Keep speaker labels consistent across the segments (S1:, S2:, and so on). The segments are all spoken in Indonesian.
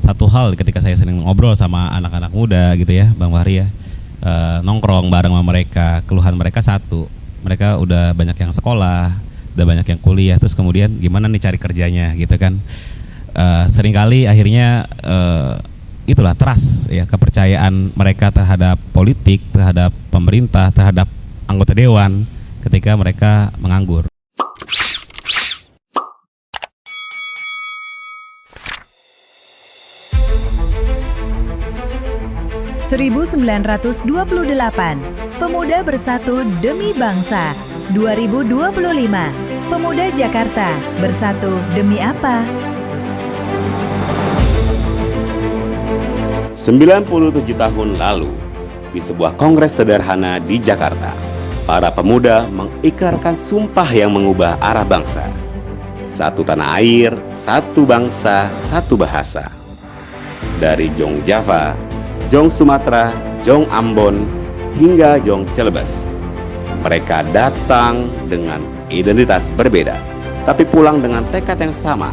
S1: satu hal ketika saya sering ngobrol sama anak-anak muda gitu ya, Bang Fahri ya, nongkrong bareng sama mereka, keluhan mereka satu, mereka udah banyak yang sekolah, udah banyak yang kuliah, terus kemudian gimana nih cari kerjanya gitu kan. Seringkali akhirnya itulah trust ya, kepercayaan mereka terhadap politik, terhadap pemerintah, terhadap anggota dewan ketika mereka menganggur.
S2: (1928) Pemuda Bersatu Demi Bangsa. 2025 Pemuda Jakarta bersatu demi apa?
S3: 97 tahun lalu, di sebuah kongres sederhana di Jakarta, para pemuda mengikrarkan sumpah yang mengubah arah bangsa. Satu tanah air, satu bangsa, satu bahasa. Dari Jong Java, Jong Sumatera, Jong Ambon, hingga Jong Celebes. Mereka datang dengan identitas berbeda, tapi pulang dengan tekad yang sama.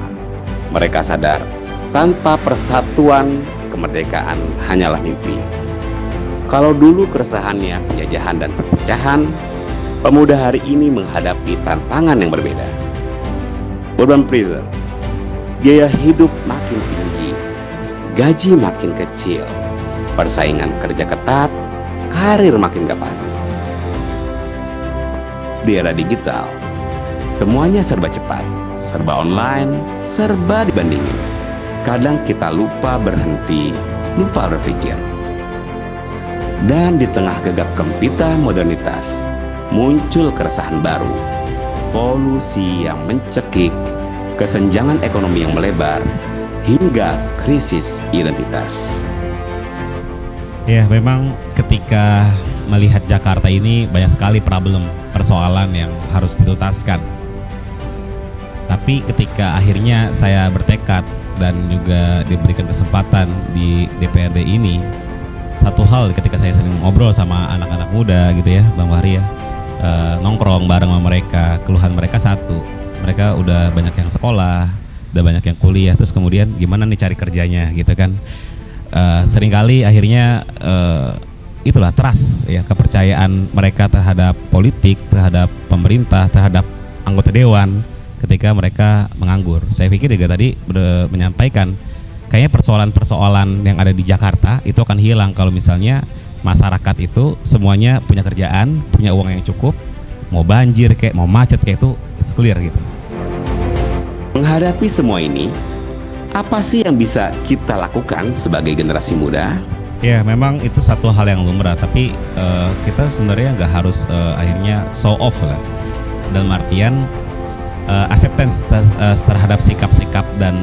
S3: Mereka sadar, tanpa persatuan, kemerdekaan hanyalah mimpi. Kalau dulu keresahannya penjajahan dan perpecahan, pemuda hari ini menghadapi tantangan yang berbeda. Urban prison, biaya hidup makin tinggi, gaji makin kecil, persaingan kerja ketat, karir makin gak pasti. Di era digital, semuanya serba cepat, serba online, serba dibandingin. Kadang kita lupa berhenti, lupa berpikir. Dan di tengah gegap gempita modernitas, muncul keresahan baru, polusi yang mencekik, kesenjangan ekonomi yang melebar, hingga krisis identitas.
S1: Ya, memang ketika melihat Jakarta ini banyak sekali persoalan yang harus dituntaskan. Tapi ketika akhirnya saya bertekad dan juga diberikan kesempatan di DPRD ini, satu hal ketika saya sering ngobrol sama anak-anak muda gitu ya, Bang Fahri ya, nongkrong bareng sama mereka, keluhan mereka satu, mereka udah banyak yang sekolah, udah banyak yang kuliah, terus kemudian gimana nih cari kerjanya gitu kan. Seringkali akhirnya itulah trust ya, kepercayaan mereka terhadap politik, terhadap pemerintah, terhadap anggota dewan ketika mereka menganggur. Saya pikir juga tadi menyampaikan kayaknya persoalan-persoalan yang ada di Jakarta itu akan hilang kalau misalnya masyarakat itu semuanya punya kerjaan, punya uang yang cukup, mau banjir kayak mau macet kayak itu it's clear gitu.
S3: Menghadapi semua ini, apa sih yang bisa kita lakukan sebagai generasi muda?
S1: Ya, memang itu satu hal yang lumrah, tapi kita sebenarnya nggak harus akhirnya show off lah. Dalam artian acceptance terhadap sikap-sikap dan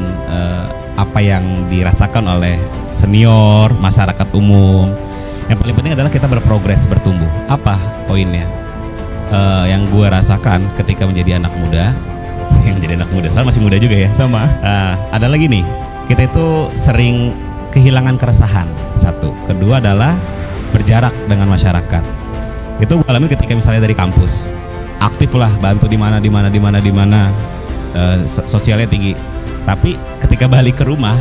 S1: apa yang dirasakan oleh senior, masyarakat umum. Yang paling penting adalah kita berprogres, bertumbuh. Apa poinnya? Yang gue rasakan ketika menjadi anak muda, soalnya masih muda juga ya.
S4: Sama.
S1: Ada lagi nih, kita itu sering kehilangan keresahan. Satu, kedua adalah berjarak dengan masyarakat. Itu gue alami ketika misalnya dari kampus, aktif lah bantu di mana, sosialnya tinggi. Tapi ketika balik ke rumah,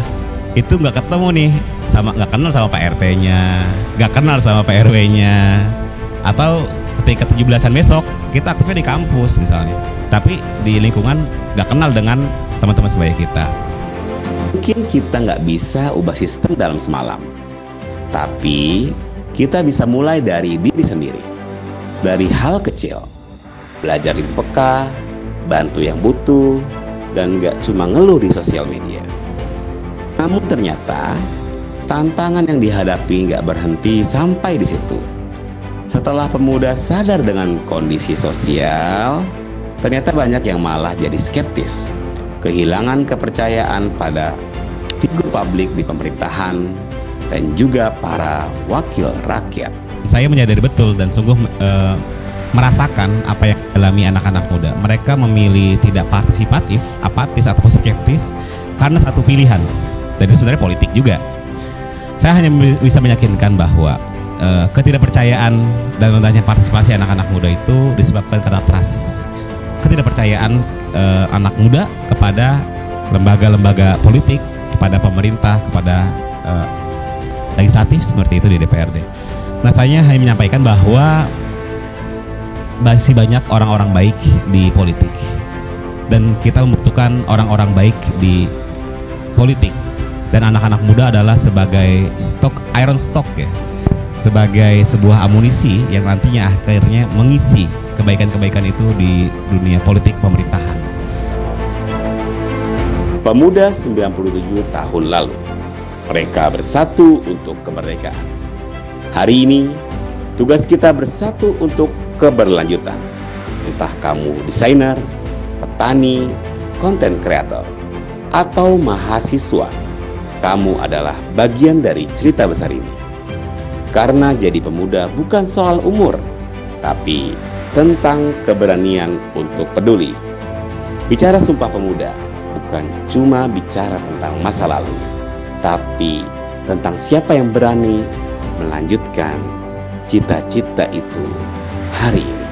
S1: itu nggak ketemu nih, nggak kenal sama Pak RT-nya, nggak kenal sama Pak RW-nya. Atau ketika 17-an besok, kita aktifnya di kampus misalnya, tapi di lingkungan nggak kenal dengan teman-teman sebaya kita.
S3: Mungkin kita nggak bisa ubah sistem dalam semalam, tapi kita bisa mulai dari diri sendiri, dari hal kecil, belajar lebih peka, bantu yang butuh, dan nggak cuma ngeluh di sosial media. Namun ternyata tantangan yang dihadapi nggak berhenti sampai di situ. Setelah pemuda sadar dengan kondisi sosial, ternyata banyak yang malah jadi skeptis, kehilangan kepercayaan pada figur publik di pemerintahan dan juga para wakil rakyat.
S1: Saya menyadari betul dan sungguh merasakan apa yang dialami anak-anak muda. Mereka memilih tidak partisipatif, apatis atau skeptis karena satu pilihan, dan itu sebenarnya politik juga. Saya hanya bisa meyakinkan bahwa ketidakpercayaan dan rendahnya partisipasi anak-anak muda itu disebabkan karena trust, ketidakpercayaan anak muda kepada lembaga-lembaga politik, kepada pemerintah, kepada legislatif seperti itu di DPRD. Nah, saya hanya menyampaikan bahwa masih banyak orang-orang baik di politik dan kita membutuhkan orang-orang baik di politik, dan anak-anak muda adalah sebagai iron stock ya, sebagai sebuah amunisi yang nantinya akhirnya mengisi kebaikan-kebaikan itu di dunia politik pemerintahan.
S3: Pemuda 97 tahun lalu, mereka bersatu untuk kemerdekaan. Hari ini, tugas kita bersatu untuk keberlanjutan. Entah kamu desainer, petani, konten kreator, atau mahasiswa, kamu adalah bagian dari cerita besar ini. Karena jadi pemuda bukan soal umur, tapi tentang keberanian untuk peduli. Bicara Sumpah Pemuda bukan cuma bicara tentang masa lalu, tapi tentang siapa yang berani melanjutkan cita-cita itu hari ini.